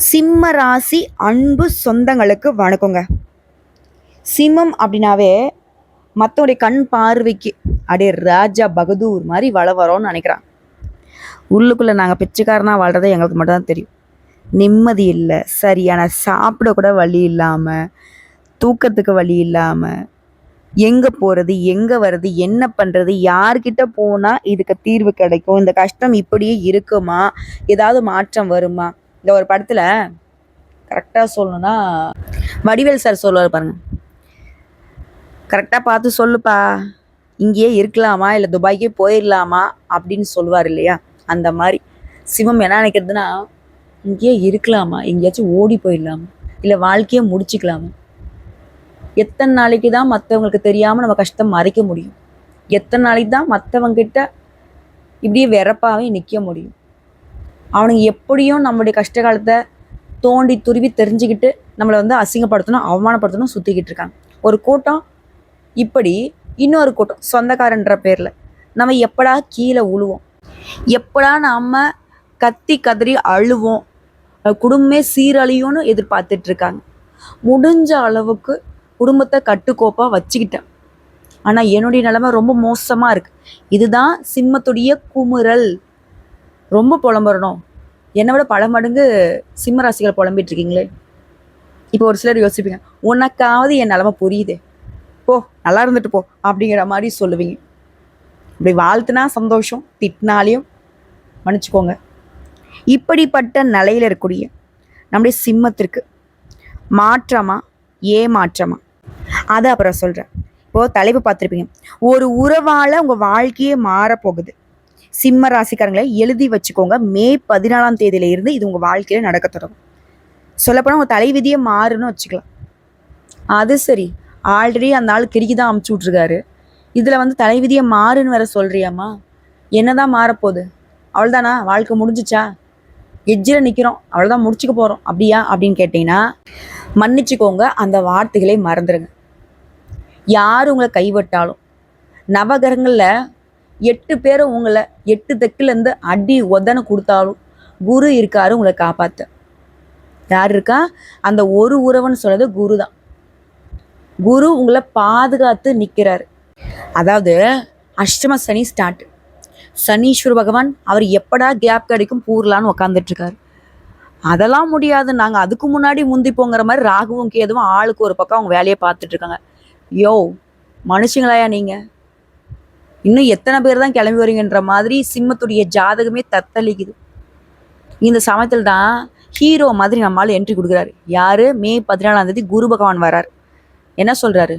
சிம்ம ராசி அன்பு சொந்தங்களுக்கு வணக்கங்க. சிம்மம் அப்படின்னாவே மற்றவடைய கண் பார்வைக்கு அப்படியே ராஜா பகதூர் மாதிரி வரோன்னு நினைக்கிறான். உள்ளுக்குள்ளே நாங்கள் பிச்சைக்காரனாக வாழ்கிறத எங்களுக்கு மட்டும்தான் தெரியும். நிம்மதி இல்லை, சரியான சாப்பிட கூட வழி இல்லாமல், தூக்கத்துக்கு வழி இல்லாமல், எங்கே போகிறது, எங்கே வர்றது, என்ன பண்ணுறது, யார்கிட்ட போனால் இதுக்கு தீர்வு கிடைக்கும், இந்த கஷ்டம் இப்படியே இருக்குமா, ஏதாவது மாற்றம் வருமா. இந்த ஒரு படத்தில் கரெக்டாக சொல்லணும்னா வடிவேல் சார் சொல்லுவார் பாருங்க, கரெக்டாக பார்த்து சொல்லுப்பா, இங்கேயே இருக்கலாமா இல்லை துபாய்க்கே போயிடலாமா அப்படின்னு சொல்லுவார் இல்லையா. அந்த மாதிரி சிவம் என்ன நினைக்கிறதுனா, இங்கேயே இருக்கலாமா, எங்கேயாச்சும் ஓடி போயிடலாமா, இல்லை வாழ்க்கையை முடிச்சுக்கலாமா. எத்தனை நாளைக்கு தான் மற்றவங்களுக்கு தெரியாமல் நம்ம கஷ்டம் மறைக்க முடியும்? எத்தனை நாளைக்கு தான் மற்றவங்கிட்ட இப்படியே வெறப்பாகவே நிற்க முடியும்? அவனுங்க எப்படியும் நம்மளுடைய கஷ்ட காலத்தை தோண்டி துருவி தெரிஞ்சுக்கிட்டு நம்மளை அசிங்கப்படுத்தணும், அவமானப்படுத்தணும் சுற்றிக்கிட்டு இருக்காங்க. ஒரு கூட்டம் இப்படி, இன்னொரு கூட்டம் சொந்தக்காரன்ற பேரில் நம்ம எப்படா கீழே உழுவோம், எப்படா நம்ம கத்தி கதறி அழுவோம், குடும்பமே சீரழியும்னு எதிர்பார்த்துட்டு இருக்காங்க. முடிஞ்ச அளவுக்கு குடும்பத்தை கட்டுக்கோப்பாக வச்சுக்கிட்டேன். ஆனால் என்னுடைய நிலைமை ரொம்ப மோசமாக இருக்குது. இதுதான் சிம்மத்துடைய குமுறல். ரொம்ப புலம்புறணும். என்னை விட பல மடங்கு சிம்ம ராசிகள் புலம்பிட்டு இருக்கீங்களே. இப்போ ஒரு சிலர் யோசிப்பீங்க, உனக்காவது என் நிலமை புரியுதே, போ நல்லா இருந்துட்டு போ அப்படிங்கிற மாதிரி சொல்லுவீங்க. இப்படி வாழ்த்துனா சந்தோஷம், திட்டினாலையும் மன்னிச்சுக்கோங்க. இப்படிப்பட்ட நிலையில் இருக்கக்கூடிய நம்முடைய சிம்மத்திற்கு மாற்றமா ஏமாற்றமா அதை அப்புறம் சொல்கிறேன். இப்போது தலைப்பு பார்த்துருப்பீங்க, ஒரு உறவால் உங்கள் வாழ்க்கையே மாறப்போகுது. சிம்ம ராசிக்காரங்களை எழுதி வச்சுக்கோங்க. மே 14 இருந்து இது உங்கள் வாழ்க்கையில் நடக்க தொடங்கும். சொல்லப்போனால் உங்கள் தலைவிதியை மாறுன்னு வச்சுக்கலாம். அது சரி, ஆல்ரெடி அந்த ஆள் கிறுக்கி தான் அமுச்சு விட்ருக்காரு, இதில் தலைவிதியை மாறுன்னு வேற சொல்கிறியாம்மா. என்னதான் மாறப்போகுது? அவள்தானா, வாழ்க்கை முடிஞ்சிச்சா, எஜ்ஜில் நிற்கிறோம், அவள்தான் முடிச்சுக்க போகிறோம் அப்படியா அப்படின்னு கேட்டிங்கன்னா மன்னிச்சுக்கோங்க, அந்த வார்த்தைகளை மறந்துடுங்க. யார் உங்களை கைவிட்டாலும், நவகிரகங்களில் 8 பேரும் உங்களை 8 தெக்குலேருந்து அடி உதன கொடுத்தாலும் குரு இருக்காரு உங்களை காப்பாற்ற. யார் இருக்கா? அந்த ஒரு உறவுன்னு சொல்கிறது குரு தான். குரு உங்களை பாதுகாத்து நிற்கிறாரு. அதாவது அஷ்டம சனி ஸ்டார்ட். சனீஸ்வர பகவான் அவர் எப்படா கேப் கிடைக்கும் பூர்லான்னு உக்காந்துட்ருக்காரு. அதெல்லாம் முடியாது, நாங்கள் அதுக்கு முன்னாடி முந்திப்போங்கிற மாதிரி ராகுவும் கேதுவும் ஆளுக்கு ஒரு பக்கம் அவங்க வேலையை பார்த்துட்ருக்காங்க. யோ மனுஷங்களாயா நீங்கள்? இன்னும் எத்தனை பேர் தான் கிளம்பி வரீங்கன்ற மாதிரி சிம்மத்துடைய ஜாதகமே தத்தளிக்குது. இந்த சமயத்தில் தான் ஹீரோ மாதிரி நம்மளால் என்ட்ரி கொடுக்குறாரு. யார்? மே 14 குரு பகவான் வரார். என்ன சொல்கிறாரு?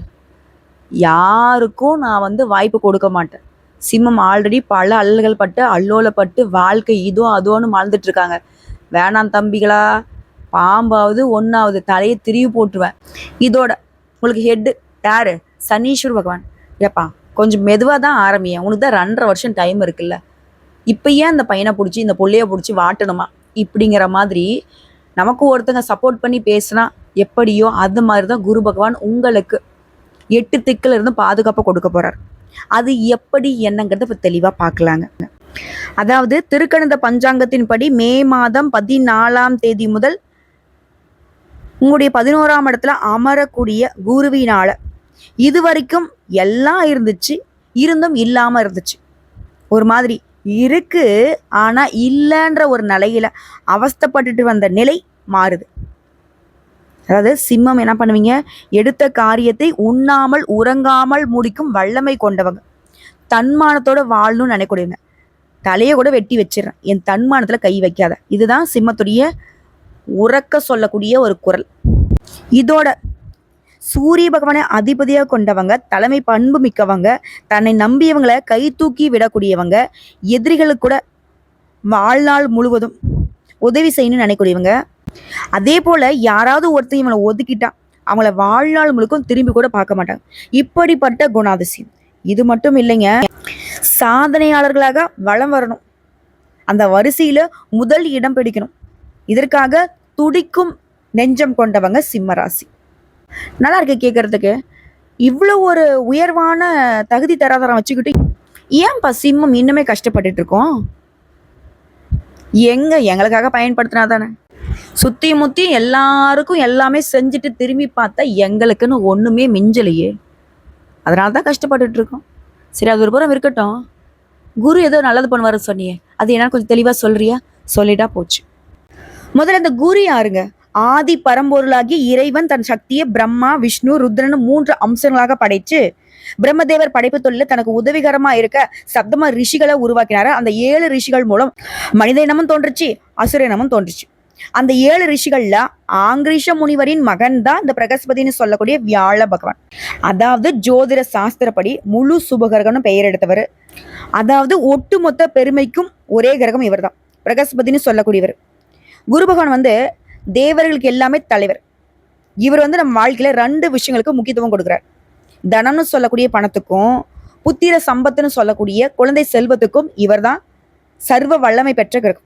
யாருக்கும் நான் வாய்ப்பு கொடுக்க மாட்டேன். சிம்மம் ஆல்ரெடி பல அல்லல்கள் பட்டு அல்லோலப்பட்டு வாழ்க்கை இதோ அதோன்னு வாழ்ந்துட்டுருக்காங்க. வேணாம் தம்பிகளா, பாம்பாவது ஒன்றாவது தலையை திரிவு போட்டுருவேன். இதோட உங்களுக்கு ஹெட்டு யார்? சனீஸ்வர பகவான். ஏப்பா கொஞ்சம் மெதுவாக தான் ஆரம்பியேன், உனக்கு தான் 2.5 வருஷம் டைம் இருக்குல்ல, இப்போ ஏன் அந்த பையனை பிடிச்சி இந்த பிள்ளைய பிடிச்சி வாட்டணுமா இப்படிங்கிற மாதிரி நமக்கு ஒருத்தங்க சப்போர்ட் பண்ணி பேசுனா எப்படியோ அது மாதிரி தான் குரு பகவான் உங்களுக்கு 8 திக்கில் இருந்து பாதுகாப்பாக கொடுக்க போகிறார். அது எப்படி என்னங்கிறத இப்போ தெளிவாக பார்க்கலாங்க. அதாவது திருக்கணித பஞ்சாங்கத்தின்படி மே மாதம் 14 முதல் உங்களுடைய 11ஆம் இடத்துல அமரக்கூடிய குருவினால இது வரைக்கும் எல்லாம் இருந்துச்சு, இருந்தும் இல்லாமல் இருந்துச்சு. ஒரு மாதிரி இருக்கு ஆனால் இல்லைன்ற ஒரு நிலையில அவஸ்தைப்பட்டுட்டு வந்த நிலை மாறுது. அதாவது சிம்மம் என்ன பண்ணுவீங்க, எடுத்த காரியத்தை உண்ணாமல் உறங்காமல் முடிக்கும் வல்லமை கொண்டவங்க. தன்மானத்தோட வாழணும்னு நினைக்கூடியவங்க. தலையை கூட வெட்டி வச்சிடறேன், என் தன்மானத்தில் கை வைக்காத. இதுதான் சிம்மத்துடைய உறக்க சொல்லக்கூடிய ஒரு குரல். இதோட சூரிய பகவானை அதிபதியாக கொண்டவங்க, தலைமை பண்பு மிக்கவங்க, தன்னை நம்பியவங்களை கை தூக்கி விடக்கூடியவங்க, எதிரிகளுக்கு கூட வாழ்நாள் முழுவதும் உதவி செய்யணும்னு நினைக்கூடியவங்க. அதே போல் யாராவது ஒருத்தர் இவங்களை ஒதுக்கிட்டா அவங்கள வாழ்நாள் முழுக்கும் திரும்பி கூட பார்க்க மாட்டாங்க. இப்படிப்பட்ட குணாதிசயம். இது மட்டும் இல்லைங்க, சாதனையாளர்களாக வளம் வரணும், அந்த வரிசையில் முதல் இடம் பிடிக்கணும். இதற்காக துடிக்கும் நெஞ்சம் கொண்டவங்க சிம்மராசி. நல்லா இருக்கு கேட்கறதுக்கு. இவ்வளோ ஒரு உயர்வான தகுதி தராதரம் வச்சுக்கிட்டு ஏன்பா சிம்மம் இன்னுமே கஷ்டப்பட்டுட்டு இருக்கோம்? எங்களுக்காக பயன்படுத்தினா தானே. சுத்தி முத்தி எல்லாருக்கும் எல்லாமே செஞ்சுட்டு திரும்பி பார்த்தா எங்களுக்குன்னு ஒண்ணுமே மிஞ்சலையே. அதனால தான் கஷ்டப்பட்டுட்டு இருக்கோம். சரி, அது ஒரு புறம் இருக்கட்டும். குரு ஏதோ நல்லது பண்ணுவாரு சொன்னியே, அது என்னன்னு கொஞ்சம் தெளிவா சொல்றியா? சொல்லிட்டா போச்சு. முதல்ல இந்த குரு யாருங்க? ஆதி பரம்பொருளாகி இறைவன் தன் சக்தியை பிரம்மா, விஷ்ணு, ருத்ரன் 3 அம்சங்களாக படைச்சு பிரம்மதேவர் படைப்பு தொழில தனக்கு உதவிகரமா இருக்க சப்தமா ரிஷிகளை உருவாக்கினாரு. அந்த 7 ரிஷிகள் மூலம் மனித இனமும் தோன்றுச்சு, அசுர இனமும் தோன்றுச்சு. அந்த 7 ரிஷிகள்ல ஆங்கிரீஷ முனிவரின் மகன் தான் இந்த பிரகஸ்பதினு சொல்லக்கூடிய வியாழ பகவான். அதாவது ஜோதிட சாஸ்திரப்படி முழு சுபகிரகம்னு பெயர் எடுத்தவர். அதாவது ஒட்டுமொத்த பெருமைக்கும் ஒரே கிரகம் இவர் தான், பிரகஸ்பதினு சொல்லக்கூடியவர். குரு பகவான் தேவர்களுக்கு எல்லாமே தலைவர். இவர் நம்ம வாழ்க்கையில 2 விஷயங்களுக்கு முக்கியத்துவம் கொடுக்குறார். தனம்னு சொல்லக்கூடிய பணத்துக்கும், புத்திர சம்பத்துன்னு சொல்லக்கூடிய குழந்தை செல்வத்துக்கும் இவர் தான் சர்வ வல்லமை பெற்ற கிரகம்.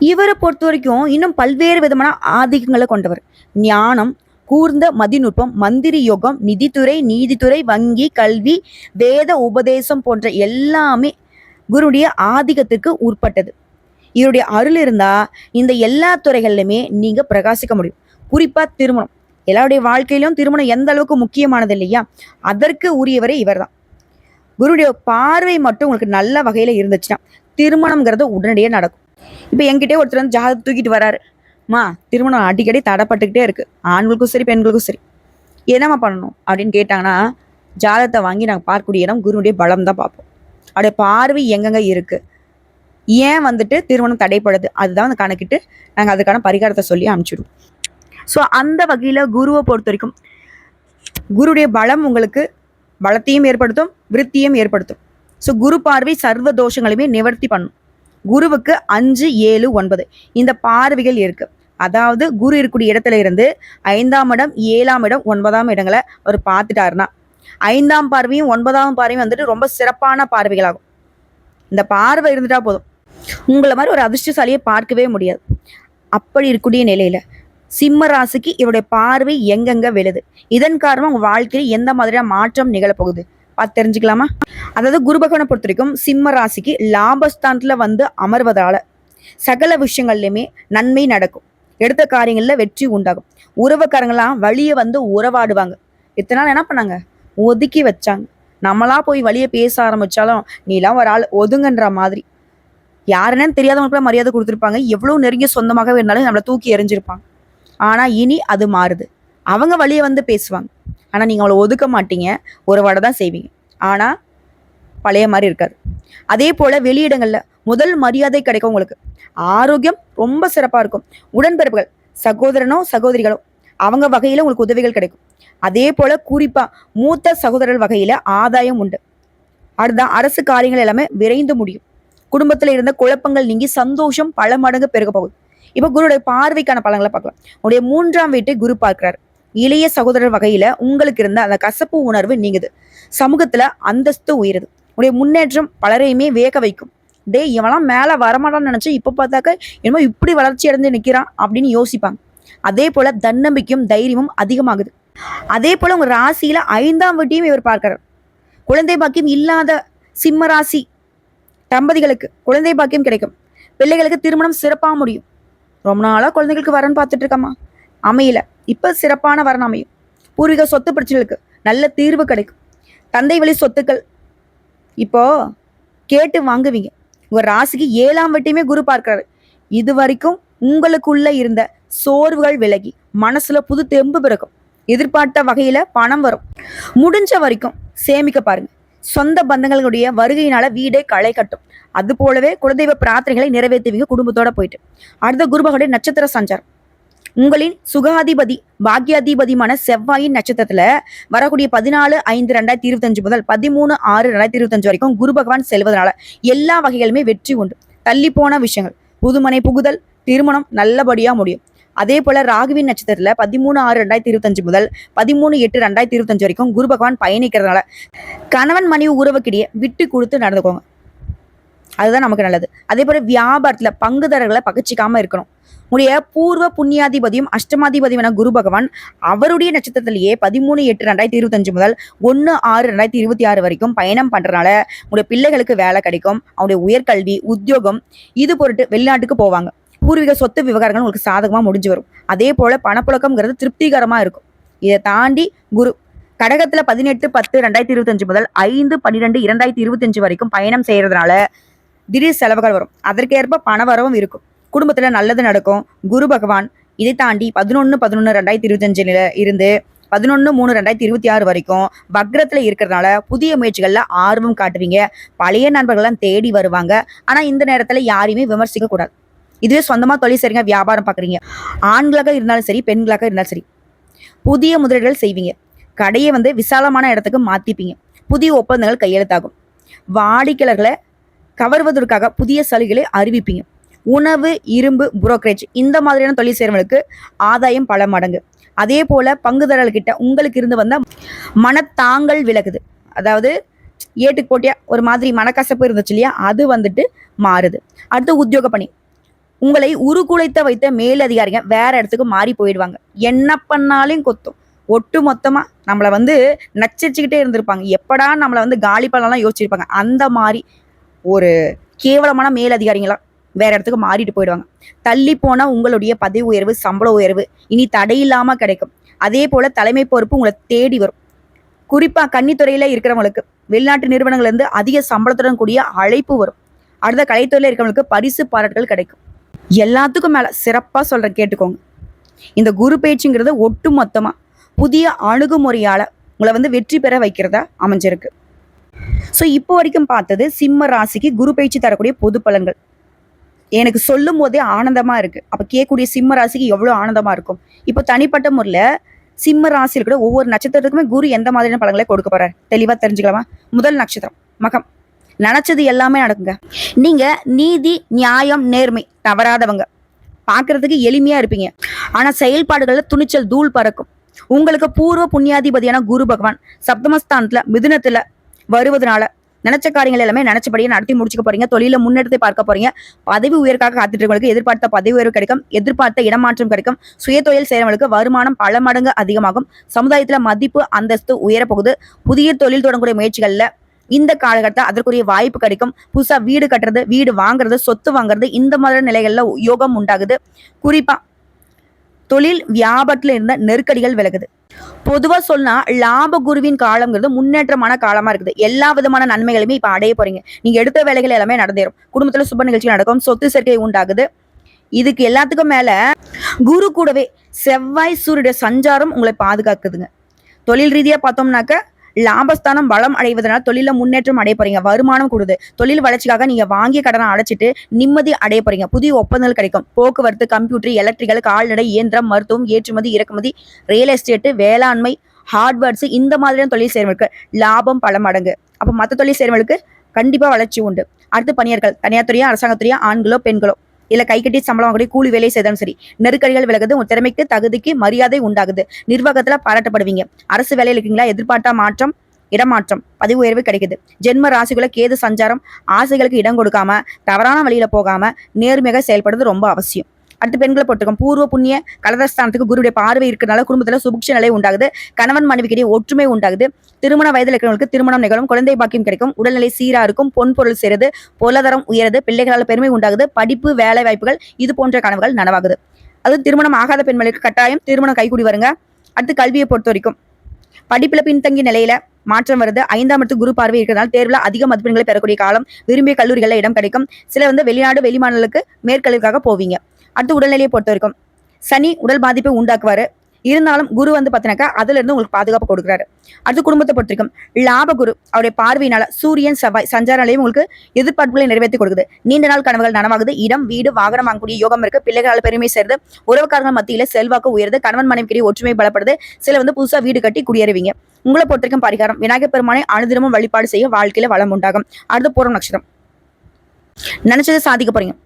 இவரை பொறுத்த வரைக்கும் இன்னும் பல்வேறு விதமான ஆதிக்கங்களை கொண்டவர். ஞானம், கூர்ந்த மதிநுட்பம், மந்திரி யோகம், நிதித்துறை, நீதித்துறை, வங்கி, கல்வி, வேத உபதேசம் போன்ற எல்லாமே குருடைய ஆதிக்கத்திற்கு உட்பட்டது. இவருடைய அருள் இருந்தா இந்த எல்லா துறைகள்லையுமே நீங்க பிரகாசிக்க முடியும். குறிப்பா திருமணம், எல்லாருடைய வாழ்க்கையிலும் திருமணம் எந்த அளவுக்கு முக்கியமானது இல்லையா, அதற்கு உரியவரே இவர் தான். குருடைய பார்வை மட்டும் உங்களுக்கு நல்ல வகையில இருந்துச்சுன்னா திருமணம்ங்கிறது உடனடியே நடக்கும். இப்ப என்கிட்டே ஒருத்தர் ஜாதகம் தூக்கிட்டு வராரு, மா திருமணம் அடிக்கடி தடைப்பட்டுக்கிட்டே இருக்கு, ஆண்களுக்கும் சரி பெண்களுக்கும் சரி, என்னம்மா பண்ணணும் அப்படின்னு கேட்டாங்கன்னா, ஜாதகத்தை வாங்கி நாங்கள் பார்க்கக்கூடிய இடம் குருடைய பலம் தான் பார்ப்போம். அவருடைய பார்வை எங்கெங்க இருக்கு, ஏன் திருமணம் தடைப்படுது, அதுதான் கணக்கிட்டு நாங்கள் அதுக்கான பரிகாரத்தை சொல்லி அனுப்பிச்சிடுவோம். ஸோ அந்த வகையில் குருவை பொறுத்த வரைக்கும் குருடைய பலம் உங்களுக்கு பலத்தையும் ஏற்படுத்தும், விருத்தியும் ஏற்படுத்தும். ஸோ குரு பார்வை சர்வ தோஷங்களையுமே நிவர்த்தி பண்ணும். குருவுக்கு 5, 7, 9 இந்த பார்வைகள் இருக்கு. அதாவது குரு இருக்கக்கூடிய இடத்துல இருந்து 5ஆம் இடம், 7ஆம் இடம், 9ஆம் இடங்களை அவர் பார்த்துட்டாருன்னா 5ஆம் பார்வையும் 9ஆம் பார்வையும் ரொம்ப சிறப்பான பார்வைகளாகும். இந்த பார்வை இருந்துட்டா போதும், உங்களை மாதிரி ஒரு அதிர்ஷ்டசாலியை பார்க்கவே முடியாது. அப்படி இருக்கக்கூடிய நிலையில சிம்ம ராசிக்கு இவருடைய பார்வை எங்கெங்க விழுது, இதன் காரணமா உங்க வாழ்க்கையில் எந்த மாதிரியான மாற்றம் நிகழப்போகுது பார்த்து தெரிஞ்சுக்கலாமா? அதாவது குரு பகவானை பொறுத்த வரைக்கும் சிம்ம ராசிக்கு லாபஸ்தானத்துல அமர்வதால சகல விஷயங்கள்லயுமே நன்மை நடக்கும். எடுத்த காரியங்கள்ல வெற்றி உண்டாகும். உறவுக்காரங்களாம் வழியை உறவாடுவாங்க. இத்தனை நாள் என்ன பண்ணாங்க, ஒதுக்கி வச்சாங்க. நம்மளா போய் வழியை பேச ஆரம்பிச்சாலும் நீலாம் ஒரு ஆள் ஒதுங்கன்ற மாதிரி யாருன்னு தெரியாதவங்களுக்குலாம் மரியாதை கொடுத்துருப்பாங்க. எவ்வளவு நெருங்கிய சொந்தமாக இருந்தாலும் நம்மளை தூக்கி எறிஞ்சிருப்பாங்க. ஆனா இனி அது மாறுது. அவங்க வழியை பேசுவாங்க, ஆனா நீங்க அவளை ஒதுக்க மாட்டீங்க, உறவாட தான் செய்வீங்க. ஆனா பழைய மாதிரி இருக்காது. அதே போல வெளியிடங்கள்ல முதல் மரியாதை கிடைக்கும். உங்களுக்கு ஆரோக்கியம் ரொம்ப சிறப்பா இருக்கும். உடன்பிறப்புகள், சகோதரனோ சகோதரிகளோ அவங்க வகையில உங்களுக்கு உதவிகள் கிடைக்கும். அதே போல குறிப்பா மூத்த சகோதரர்கள் வகையில ஆதாயம் உண்டு. அடுத்ததான் அரசு காரியங்கள் எல்லாமே விரைந்து முடியும். குடும்பத்துல இருந்த குழப்பங்கள் நீங்கி சந்தோஷம் பல மடங்கு பெருக போகுது. இப்ப குருடைய பார்வைக்கான பலன்களை பார்க்கலாம். உடைய 3ஆம் வீட்டை குரு பார்க்கிறார். இளைய சகோதரர் வகையில உங்களுக்கு இருந்த அந்த கசப்பு உணர்வு நீங்குது. சமூகத்துல அந்தஸ்து உயருது. உடைய முன்னேற்றம் பலரையுமே வேக வைக்கும். இவெல்லாம் மேல வரமாட்டான்னு நினைச்சு இப்ப பார்த்தாக்க என்னமோ இப்படி வளர்ச்சி அடைந்து நிக்கிறான் அப்படின்னு யோசிப்பாங்க. அதே போல தன்னம்பிக்கையும் தைரியமும் அதிகமாகுது. அதே போல உங்க ராசியில 5ஆம் வீட்டையும் இவர் பார்க்கிறார். குழந்தை பாக்கியம் இல்லாத சிம்ம ராசி தம்பதிகளுக்கு குழந்தை பாக்கியம் கிடைக்கும். பிள்ளைகளுக்கு திருமணம் சிறப்பாக முடியும். ரொம்ப நாளா குழந்தைகளுக்கு வரன் பார்த்துட்டு இருக்கமா, அமையல, இப்ப சிறப்பான வரன் அமையும். பூர்வீக சொத்து பிரச்சனைகளுக்கு நல்ல தீர்வு கிடைக்கும். தந்தை வழி சொத்துக்கள் இப்போ கேட்டு வாங்குவீங்க. உங்க ராசிக்கு 7ஆம் வீட்டையுமே குரு பார்க்கிறாரு. இது வரைக்கும் உங்களுக்குள்ள இருந்த சோர்வுகள் விலகி மனசுல புது தெம்பு பிறக்கும். எதிர்பார்த்த வகையில பணம் வரும். முடிஞ்ச வரைக்கும் சேமிக்க பாருங்க. சொந்த பந்தங்களுடைய வருகையினால வீடே களை கட்டும். அது போலவே குலதெய்வ பிரார்த்தனைகளை நிறைவேற்றுவீங்க குடும்பத்தோட போயிட்டு. அடுத்த குருபகனுடைய நட்சத்திர சஞ்சாரம் உங்களின் சுகாதிபதி பாக்யாதிபதியான செவ்வாயின் நட்சத்திரத்துல வரக்கூடிய 14/5/2025 முதல் 13/6/2025 வரைக்கும் குரு பகவான் செல்வதனால எல்லா வகைகளுமே வெற்றி உண்டு. தள்ளி போன விஷயங்கள், புதுமனை புகுதல், திருமணம் நல்லபடியா முடியும். அதே போல ராகுவின் நட்சத்திரத்துல 13/6/2025 முதல் 13/8/2025 வரைக்கும் குரு பகவான் பயணிக்கிறதுனால கணவன் மனைவி உறவுக்கிடையே விட்டு கொடுத்து நடந்துக்கோங்க, அதுதான் நமக்கு நல்லது. அதே போல வியாபாரத்துல பங்குதாரர்களை பகச்சிக்காம இருக்கணும். உடைய பூர்வ புண்ணியாதிபதியும் அஷ்டமாதிபதியான குரு பகவான் அவருடைய நட்சத்திரத்திலேயே 13/8/2025 முதல் 1/6/2026 வரைக்கும் பயணம் பண்றதுனால உடைய பிள்ளைகளுக்கு வேலை கிடைக்கும். அவருடைய உயர்கல்வி, உத்தியோகம் இது பொருட்டு வெளிநாட்டுக்கு போவாங்க. பூர்வீக சொத்து விவகாரங்கள் உங்களுக்கு சாதகமாக முடிஞ்சு வரும். அதே போல் பணப்புழக்கம்ங்கிறது திருப்திகரமாக இருக்கும். இதை தாண்டி குரு கடகத்தில் 18/10/2025 முதல் 5/12/2025 வரைக்கும் பயணம் செய்கிறதுனால திடீர் செலவுகள் வரும். அதற்கேற்ப பண வரவும் இருக்கும். குடும்பத்தில் நல்லது நடக்கும். குரு பகவான் இதை தாண்டி 11/11/2025 இருந்து 11/3/2026 வரைக்கும் வக்ரத்தில் இருக்கிறதுனால புதிய முயற்சிகளில் ஆர்வம் காட்டுவீங்க. பழைய நண்பர்கள்லாம் தேடி வருவாங்க. ஆனால் இந்த நேரத்தில் யாரையுமே விமர்சிக்க கூடாது. இதுவே சொந்தமாக தொழில் செய்றீங்க, வியாபாரம் பார்க்குறீங்க, ஆண்களாக இருந்தாலும் சரி பெண்களாக இருந்தாலும் சரி, புதிய முதலீடுகள் செய்வீங்க. கடையை விசாலமான இடத்துக்கு மாற்றிப்பீங்க. புதிய ஒப்பந்தங்கள் கையெழுத்தாகும். வாடிக்கையாளர்களை கவர்வதற்காக புதிய சலுகைகளை அறிவிப்பீங்க. உணவு, இரும்பு, புரோக்கரேஜ் இந்த மாதிரியான தொழில் செய்கிறவங்களுக்கு ஆதாயம் பல மடங்கு. அதே போல பங்குதாரர்கிட்ட உங்களுக்கு இருந்து வந்த மனத்தாங்கல் விலகுது. அதாவது ஏட்டுக்கு போட்டியா ஒரு மாதிரி மனக்கசப்பு இருந்துச்சு இல்லையா, அது மாறுது. அடுத்து உத்தியோக பணி. உங்களை உருகுலைத்த வைத்த மேலதிகாரிங்க வேற இடத்துக்கு மாறி போயிடுவாங்க. என்ன பண்ணாலும் கொத்தும். ஒட்டு மொத்தமா நம்மளை நச்சரிச்சுக்கிட்டே இருந்திருப்பாங்க. எப்படா நம்மளை காலி பண்ணலாம் யோசிச்சிருப்பாங்க. அந்த மாதிரி ஒரு கேவலமான மேலதிகாரிங்களா வேற இடத்துக்கு மாறிட்டு போயிடுவாங்க. தள்ளி போனா உங்களுடைய பதவி உயர்வு, சம்பள உயர்வு இனி தடையில்லாம கிடைக்கும். அதே போல தலைமை பொறுப்பு உங்களை தேடி வரும். குறிப்பா கன்னித்துறையில இருக்கிறவங்களுக்கு வெளிநாட்டு நிறுவனங்கள்ல இருந்து அதிக சம்பளத்துடன் கூடிய அழைப்பு வரும். அடுத்த கலைத்துறையில இருக்கிறவங்களுக்கு பரிசு பாராட்டுகள் கிடைக்கும். எல்லாத்துக்கும் மேல சிறப்பா சொல்றேன், கேட்டுக்கோங்க. இந்த குரு பயிற்சிங்கிறது ஒட்டு மொத்தமா புதிய அணுகுமுறையால உங்களை வெற்றி பெற வைக்கிறதா அமைஞ்சிருக்கு. ஸோ இப்போ வரைக்கும் பார்த்தது சிம்ம ராசிக்கு குரு பயிற்சி தரக்கூடிய பொது பலன்கள். எனக்கு சொல்லும் போதே ஆனந்தமா இருக்கு. அப்ப கேட்கக்கூடிய சிம்ம ராசிக்கு எவ்வளவு ஆனந்தமா இருக்கும். இப்போ தனிப்பட்ட முறையில சிம்ம ராசியில் கூட ஒவ்வொரு நட்சத்திரத்துக்குமே குரு எந்த மாதிரியான பலன்களை கொடுக்க போறாரு தெளிவா தெரிஞ்சுக்கலாமா? முதல் நட்சத்திரம் மகம். நினைச்சது எல்லாமே நடக்குங்க. நீங்க நீதி, நியாயம், நேர்மை தவறாதவங்க. பார்க்கறதுக்கு எளிமையா இருப்பீங்க. ஆனா செயல்பாடுகள்ல துணிச்சல் தூள் பறக்கும். உங்களுக்கு பூர்வ புண்ணியாதிபதியான குரு பகவான் சப்தமஸ்தானத்துல மிதுனத்துல வருவதனால நினைச்ச காரியங்கள் எல்லாமே நினைச்சபடியே நடத்தி முடிச்சுக்க போறீங்க. தொழில முன்னெடுத்து பார்க்க போறீங்க. பதவி உயர்க்காக காத்துட்டு இருக்கவங்களுக்கு எதிர்பார்த்த பதவி உயர்வு கிடைக்கும். எதிர்பார்த்த இடமாற்றம் கிடைக்கும். சுய தொழில் செய்யறவங்களுக்கு வருமானம் பல மடங்கு அதிகமாகும். சமுதாயத்துல மதிப்பு, அந்தஸ்து உயரப்போகுது. புதிய தொழில் தொடங்கக்கூடிய முயற்சிகள்ல இந்த காலகட்டத்தில் அதற்குரிய வாய்ப்பு கிடைக்கும். புதுசா வீடு கட்டுறது, வீடு வாங்குறது, சொத்து வாங்குறது, இந்த மாதிரி நிலைகள்ல யோகம் உண்டாகுது. குறிப்பா தொழில் வியாபாரத்துல இருந்த நெருக்கடிகள் விலகுது. பொதுவா சொன்னா லாப குருவின் காலங்கிறது முன்னேற்றமான காலமா இருக்குது. எல்லா விதமான நன்மைகளுமே இப்ப அடைய போறீங்க. நீங்க எடுத்த வேலைகள் எல்லாமே நடந்தேறும். குடும்பத்துல சுப நிகழ்ச்சிகள் நடக்கும். சொத்து சேர்க்கை உண்டாகுது. இதுக்கு எல்லாத்துக்கும் மேல குரு கூடவே செவ்வாய் சூரிய சஞ்சாரம் உங்களை பாதுகாக்குதுங்க. தொழில் ரீதியா பார்த்தோம்னாக்க லாபஸ்தானம் பலம் அடைவதனால தொழில முன்னேற்றம் அடைய போறீங்க. வருமானம் கூடுது. தொழில் வளர்ச்சிக்காக நீங்க வாங்கிய கடனை அடைச்சிட்டு நிம்மதி அடைய போறீங்க. புதிய ஒப்பந்தங்கள் கிடைக்கும். போக்குவரத்து, கம்ப்யூட்டர், எலக்ட்ரிக்கல், கால்நடை, இயந்திரம், மருத்துவம், ஏற்றுமதி, இறக்குமதி, ரியல் எஸ்டேட், வேளாண்மை, ஹார்ட்வேர்ட்ஸ் இந்த மாதிரியான தொழில் செய்றவங்களுக்கு லாபம் பல மடங்கு. அப்ப மற்ற தொழில் செய்றவங்களுக்கு கண்டிப்பா வளர்ச்சி உண்டு. அடுத்து பணியர்கள், தனியார் துறையா அரசாங்கத்துறையா, ஆண்களோ பெண்களோ இல்ல கைகட்டி சம்பளம் வாங்கக்கூடிய கூலி வேலை செய்தாலும் சரி, நெருக்கடிகள் விலகுது. உங்க திறமைக்கு, தகுதிக்கு மரியாதை உண்டாகுது. நிர்வாகத்துல பாராட்டப்படுவீங்க. அரசு வேலையில் இருக்கீங்களா, எதிர்பார்த்த மாற்றம், இடமாற்றம், பதவி உயர்வு கிடைக்குது. ஜென்ம ராசிக்குள்ள கேது சஞ்சாரம். ஆசைகளுக்கு இடம் கொடுக்காம, தவறான வழியில போகாம நேர்மையாக செயல்படுறது ரொம்ப அவசியம். அடுத்து பெண்களை போட்டிருக்கோம். பூர்வ புண்ணிய கலதஸ்தானத்துக்கு குருடைய பார்வை இருக்கிறனால குடும்பத்துல சுபிக்ஷ நிலை உண்டாகுது. கணவன் மனைவிக்கிடையே ஒற்றுமை உண்டாகுது. திருமண வயதில் இருக்கிறவங்களுக்கு திருமணம் நிகழும். குழந்தை பாக்கியம் கிடைக்கும். உடல்நிலை சீரா இருக்கும். பொன் பொருள் சேருது. பொருளாதாரம் உயருது. பிள்ளைகளால் பெருமை உண்டாகுது. படிப்பு, வேலை வாய்ப்புகள் இது போன்ற கனவுகள் நனவாகுது. அது திருமணம் ஆகாத பெண்களுக்கு கட்டாயம் திருமணம் கைகூடி வருங்க. அடுத்து கல்வியை பொறுத்த வரைக்கும் படிப்புல பின்தங்கிய நிலையில மாற்றம் வருது. 5ஆம் இடத்து குரு பார்வை இருக்கிறதால தேர்வுல அதிக மதிப்பெண்களை பெறக்கூடிய காலம். விரும்பிய கல்லூரிகளில் இடம் கிடைக்கும். சில வெளிநாடு, வெளிமாநிலங்களுக்கு மேற்கல்விக்காக போவீங்க. அடுத்து உடல்நிலையை பொறுத்த வரைக்கும் சனி உடல் பாதிப்பை உண்டாக்குவாரு. இருந்தாலும் குரு பார்த்தினாக்கா அதுல இருந்து உங்களுக்கு பாதுகாப்பு கொடுக்குறாரு. அடுத்து குடும்பத்தை பொறுத்த வரைக்கும் லாப குரு அவருடைய பார்வையினால சூரியன், செவ்வாய் சஞ்சார நிலையும் உங்களுக்கு எதிர்பார்ப்புகளை நிறைவேற்றி கொடுக்குது. நீண்ட நாள் கனவுகள் நனவாகுது. இடம், வீடு, வாகனம் வாங்கக்கூடிய யோகம் இருக்கு. பிள்ளைகளால் பெருமை சேர்ந்து. உறவுக்காரர்கள் மத்தியில செல்வாக்கு உயருது. கணவன் மனைவிக்கிடையே ஒற்றுமை பலப்படுது. சில புதுசா வீடு கட்டி குடியேறுவீங்க. உங்களை பொறுத்த வரைக்கும் பரிகாரம் விநாயகர் பெருமானை அனுதினமும் வழிபாடு செய்ய வாழ்க்கையில வளம் உண்டாகும். அடுத்து பூரம் நட்சத்திரம். நினைச்சதை சாதிக்க போறீங்க.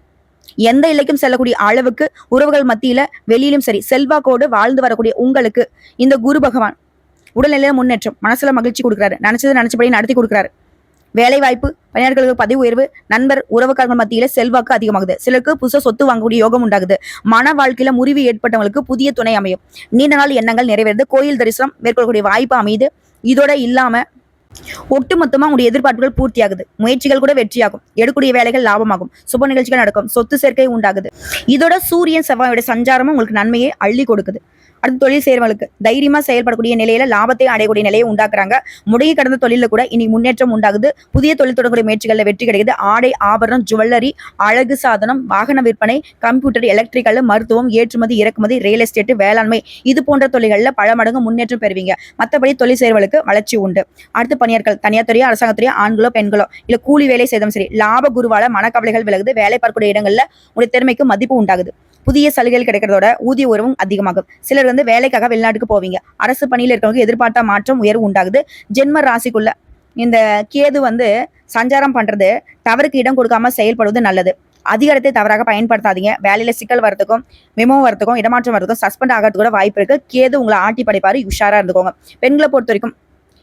எந்த இலைக்கும் செல்லக்கூடிய அளவுக்கு உறவுகள் மத்தியில வெளியிலும் சரி செல்வாக்கோடு வாழ்ந்து வரக்கூடிய உங்களுக்கு இந்த குரு பகவான் உடல்நிலையில முன்னேற்றம், மனசுல மகிழ்ச்சி கொடுக்குறாரு. நினைச்சது நினைச்சபடி நடத்தி கொடுக்குறாரு. வேலை வாய்ப்பு, பணியாளர்களுக்கு பதவி உயர்வு, நண்பர், உறவுக்காரர்கள் மத்தியில செல்வாக்கு அதிகமாகுது. சிலருக்கு புதுசா சொத்து வாங்கக்கூடிய யோகம் உண்டாகுது. மன வாழ்க்கையில முறிவு ஏற்பட்டவங்களுக்கு புதிய துணை அமையும். நீண்ட நாள் எண்ணங்கள் நிறைவேறுது. கோயில் தரிசனம் மேற்கொள்ளக்கூடிய வாய்ப்பு அமையுது. இதோட இல்லாம ஒட்டுமொத்தமா உங்களுடைய எதிர்பார்ப்புகள் பூர்த்தியாகுது. முயற்சிகள் கூட வெற்றியாகும். எடுக்கக்கூடிய வேலைகள் லாபமாகும். சுப நிகழ்ச்சிகள் நடக்கும். சொத்து சேர்க்கை உண்டாகுது. இதோட சூரியன் செவ்வாயோட சஞ்சாரமும் உங்களுக்கு நன்மையை அள்ளி கொடுக்குது. அடுத்து தொழில் செய்யறவங்களுக்கு தைரியமா செயல்படக்கூடிய நிலையில லாபத்தை அடையக்கூடிய நிலையை உண்டாக்குறாங்க. முடங்கி கடந்த தொழில கூட இனி முன்னேற்றம் உண்டாகுது. புதிய தொழில் தொடங்கக்கூடிய முயற்சிகள்ல வெற்றி கிடைக்குது. ஆடை ஆபரணம், ஜுவல்லரி, அழகு சாதனம், வாகன விற்பனை, கம்ப்யூட்டர், எலக்ட்ரிக்கல், மருத்துவம், ஏற்றுமதி இறக்குமதி, ரியல் எஸ்டேட், வேளாண்மை இது போன்ற தொழில்கள்ல பல மடங்கு முன்னேற்றம் பெறுவீங்க. மற்றபடி தொழில் செய்யறவர்களுக்கு வளர்ச்சி உண்டு. அடுத்து பணியாட்கள், தனியார் துறையோ அரசாங்கத்துறையோ, ஆண்களோ பெண்களோ இல்ல கூலி வேலை செய்தாலும் சரி, லாப குருவால மனக்கவலைகள் விலகுது. வேலை பார்க்கக்கூடிய இடங்கள்ல உங்களுடைய திறமைக்கு மதிப்பு உண்டாகுது. புதிய சலுகைகள் கிடைக்கிறதோட ஊதிய உறவும் அதிகமாகும். சிலர் வேலைக்காக வெளிநாட்டுக்கு போவீங்க. அரசு பணியில் இருக்கிறவங்க எதிர்பார்த்த மாற்றம் உயர்வு உண்டாகுது. ஜென்ம ராசிக்குள்ள இந்த கேது சஞ்சாரம் பண்றது தவறுக்கு இடம் கொடுக்காம செயல்படுவது நல்லது. அதிகாரத்தை தவறாக பயன்படுத்தாதீங்க. வேலையில சிக்கல் வரதுக்கும், மெமோ வரதுக்கும், இடமாற்றம் வரதுக்கும், சஸ்பெண்ட் ஆகிறதுக்கு கூட வாய்ப்பு இருக்கு. கேது உங்களை ஆட்டி படைப்பாரு. உஷாரா இருந்துக்கோங்க. பெண்களை பொறுத்த வரைக்கும்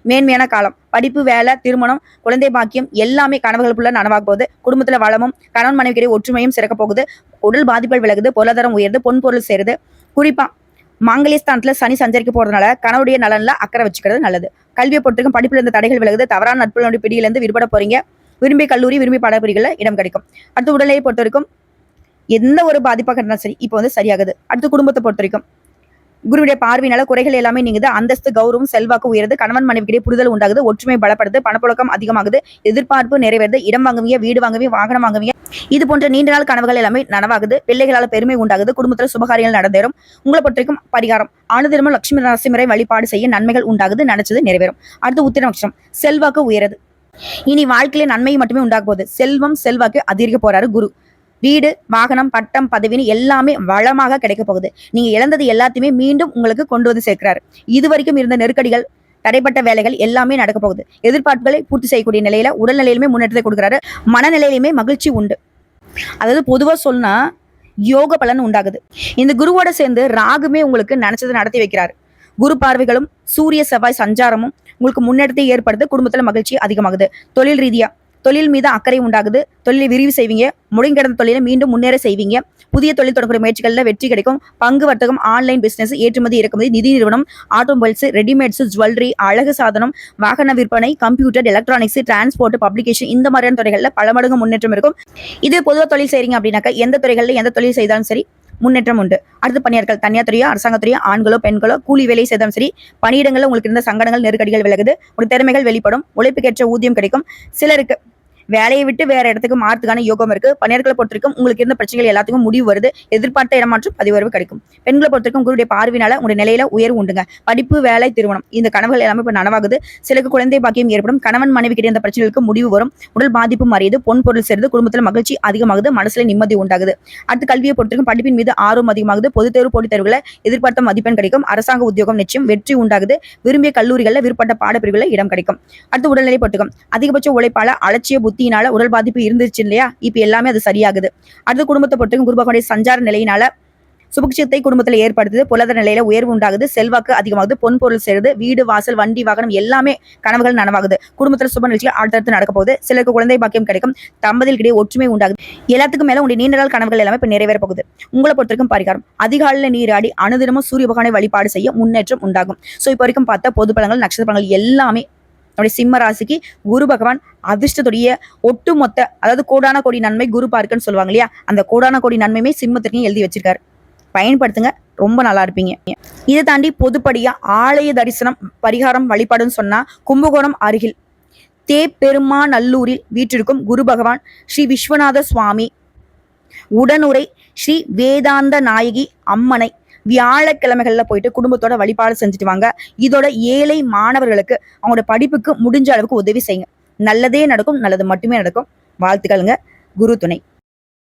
மேன்மையான காலம். படிப்பு, வேலை, திருமணம், குழந்தை பாக்கியம் எல்லாமே கனவுகளுக்குள்ள நனவாக போகுது. குடும்பத்துல வளமும் கணவன் மனைவிக்கிடையே ஒற்றுமையும் சிறக்க போகுது. உடல் பாதிப்புகள் விலகுது. பொருளாதாரம் உயருது. பொன் பொருள் சேருது. குறிப்பா மாங்கல்யஸ்தானத்துல சனி சஞ்சரிக்க போறதுனால கணவருடைய நலன்ல அக்கறை வச்சுக்கிறது நல்லது. கல்வியை பொறுத்திருக்கும் படிப்புல இருந்து தடைகள் விலகுது. தவறான நட்புகளுடைய பிடியிலிருந்து விடுபட போறீங்க. விரும்பிய கல்லூரி, விரும்பிய பாடப்பிரிவுகள்ல இடம் கிடைக்கும். அடுத்து உடல்நிலையை பொறுத்த வரைக்கும் எந்த ஒரு பாதிப்பாக இருந்தாலும் சரி இப்போ சரியாகுது. அடுத்து குடும்பத்தை பொறுத்த வரைக்கும் குருவுடைய பார்வையினால குறைகள் எல்லாமே நீங்குது. அந்தஸ்து, கௌரவம், செல்வாக்கு உயருது. கணவன் மனைவிக்கிடையே புரிதல் உண்டாகுது. ஒற்றுமை பலப்படுது. பணப்புழக்கம் அதிகமாகுது. எதிர்பார்ப்பு நிறைவேறுது. இடம் வாங்குவீங்க, வீடு வாங்குவீங்க, வாகனம் வாங்குவீங்க. இது போன்ற நீண்ட நாள் கனவுகள் எல்லாமே நனவாகுது. பிள்ளைகளால பெருமை உண்டாகுது. குடும்பத்துல சுபகாரியங்கள் நடந்தேறும். உங்களை பொறுத்தவரைக்கும் பரிகாரம் ஆனதினமும் லட்சுமி நரசிம்மரை வழிபாடு செய்ய நன்மைகள் உண்டாகுது. நினைச்சது நிறைவேறும். அடுத்து உத்திர நட்சத்திரம். செல்வாக்கு உயருது. இனி வாழ்க்கையில நன்மை மட்டுமே உண்டாக போகுது. செல்வம் செல்வாக்கு அதிகரிக்க போறாரு குரு. வீடு, வாகனம், பட்டம், பதவின்னு எல்லாமே வளமாக கிடைக்க போகுது. நீங்க இழந்தது எல்லாத்தையுமே மீண்டும் உங்களுக்கு கொண்டு வந்து சேர்க்கிறாரு. இது வரைக்கும் இருந்த நெருக்கடிகள், தடைப்பட்ட வேலைகள் எல்லாமே நடக்க போகுது. எதிர்பார்ப்புகளை பூர்த்தி செய்யக்கூடிய நிலையில உடல்நிலையிலுமே முன்னேற்றத்தை கொடுக்குறாரு. மனநிலையிலுமே மகிழ்ச்சி உண்டு. அதாவது பொதுவா சொன்னா யோக பலன் உண்டாகுது. இந்த குருவோட சேர்ந்து ராகுமே உங்களுக்கு நினைச்சதை நடத்தி வைக்கிறாரு. குரு பார்வைகளும் சூரிய செவ்வாய் சஞ்சாரமும் உங்களுக்கு முன்னேற்றத்தை ஏற்படுத்து. குடும்பத்துல மகிழ்ச்சி அதிகமாகுது. தொழில் ரீதியா தொழில் மீது அக்கறை உண்டாகுது. தொழிலை விரிவு செய்வீங்க. முடங்கி கிடந்த தொழிலை மீண்டும் முன்னேற செய்வீங்க. புதிய தொழில் தொடங்கக்கூடிய முயற்சிகள்ல வெற்றி கிடைக்கும். பங்கு வர்த்தகம், ஆன்லைன் பிசினஸ், ஏற்றுமதி இறக்குமதி, நிதி நிறுவனம், ஆட்டோமொபைல்ஸ், ரெடிமேட்ஸ், ஜுவல்லரி, அழகு சாதனம், வாகன விற்பனை, கம்ப்யூட்டர், எலக்ட்ரானிக்ஸ், டிரான்ஸ்போர்ட், பப்ளிகேஷன் இந்த மாதிரியான துறைகள்ல பல மடங்கு முன்னேற்றம் இருக்கும். இது பொதுவாக தொழில் செய்றீங்க அப்படின்னாக்கா எந்த துறைகள்ல எந்த தொழில் செய்தாலும் சரி முன்னேற்றம் உண்டு. அடுத்து பணியாட்கள், தனியார் துறையோ அரசாங்கத்துறையோ, ஆண்களோ பெண்களோ, கூலி வேலை செய்தாலும் சரி, பணியிடங்களில் உங்களுக்கு இருந்த சங்கடங்கள், நெருக்கடிகள் விலகுது. ஒரு திறமைகள் வெளிப்படும். உழைப்புக்கேற்ற ஊதியம் கிடைக்கும். சிலருக்கு வேலையை விட்டு வேற இடத்துக்கு மாறதுக்கான யோகம் இருக்கு. பணியாட்களை பொறுத்திருக்கும் உங்களுக்கு இருந்த பிரச்சனைகள் எல்லாத்துக்கும் முடிவு வருது. எதிர்பார்த்த இடமாற்றம் பதிவுறவு கிடைக்கும். பெண்களை பொறுத்திருக்கும் குருடைய பார்வையினால உங்களுடைய நிலையில உயர்வு உண்டுங்க. படிப்பு, வேலை, திருமணம் இந்த கனவுகள் எல்லாமே இப்ப நனவாகுது. சிலருக்கு குழந்தை பாக்கியம் ஏற்படும். கணவன் மனைவி கிட்ட இந்த பிரச்சனைகளுக்கு முடிவு வரும். உடல் பாதிப்பு மறையுது. பொன் பொருள் சேருது. குடும்பத்துல மகிழ்ச்சி அதிகமாகுது. மனசுல நிம்மதி உண்டாகுது. அடுத்து கல்வியை பொறுத்திருக்கும் படிப்பின் மீது ஆர்வம் அதிகமாகுது. பொதுத் தேர்வு, போட்டித் தேர்வுகளை எதிர்பார்த்த மதிப்பெண் கிடைக்கும். அரசாங்க உத்தியோகம் நிச்சயம் வெற்றி உண்டாகுது. விரும்பிய கல்லூரிகள்ல விருப்பப்பட்ட பாடப்பிரிவுல இடம் கிடைக்கும். அடுத்து உடல்நிலை பொறுத்திருக்கும் அதிகபட்ச உழைப்பால அலட்சிய புத்தியினால உடல் பாதிப்பு இருந்துச்சு இல்லையா, இப்ப எல்லாமே அது சரியாகுது. அடுத்து குடும்பத்தை பொறுத்தவரைக்கும் குரு பகவானுடைய சஞ்சார நிலையினால சுபக்ஷத்தை குடும்பத்துல ஏற்படுத்துது. பொருளாதார நிலையில உயர்வு உண்டாகுது. செல்வாக்கு அதிகமாகுது. பொன் பொருள் சேருது. வீடு, வாசல், வண்டி, வாகனம் எல்லாமே கனவுகள் நனவாகுது. குடும்பத்துல சுப நிகழ்ச்சிகள் அடுத்தடுத்து நடக்க போகுது. சிலருக்கு குழந்தை பாக்கியம் கிடைக்கும். தம்பதிகளுக்கிடையே ஒற்றுமை உண்டாகுது. எல்லாத்துக்கும் மேல உங்களுடைய நீண்ட நாள் கனவுகள் எல்லாமே இப்ப நிறைவேற போகுது. உங்களை பொறுத்தவரைக்கும் பரிகாரம் அதிகாலையில நீராடி அனுதினமும் சூரிய பகவானை வழிபாடு செய்ய முன்னேற்றம் உண்டாகும். சோ இப்ப வரைக்கும் பார்த்த பொது பலன்கள், நட்சத்திர பலன்கள் எல்லாமே நம்முடைய சிம்ம ராசிக்கு குரு பகவான் அதிர்ஷ்டத்துடைய ஒட்டுமொத்த, அதாவது கோடான கோடி நன்மை குரு பார்க்குன்னு சொல்லுவாங்க இல்லையா, அந்த கோடான கோடி நன்மையுமே சிம்மத்திற்கும் எழுதி வச்சிருக்காரு. பயன்படுத்துங்க, ரொம்ப நல்லா இருப்பீங்க. இதை தாண்டி பொதுப்படியா ஆலய தரிசனம், பரிகாரம், வழிபாடுன்னு சொன்னா கும்பகோணம் அருகில் தேப்பெருமாநல்லூரில் வீற்றிருக்கும் குரு பகவான் ஸ்ரீ விஸ்வநாத சுவாமி உடனுரை ஸ்ரீ வேதாந்த நாயகி அம்மனை வியாழக்கிழமைகள்ல போயிட்டு குடும்பத்தோட வழிபாடு செஞ்சுட்டு வாங்க. இதோட ஏழை மாணவர்களுக்கு அவங்களோட படிப்புக்கு முடிஞ்ச அளவுக்கு உதவி செய்யுங்க. நல்லதே நடக்கும். நல்லது மட்டுமே நடக்கும். வாழ்த்துக்களுங்க. குரு துணை.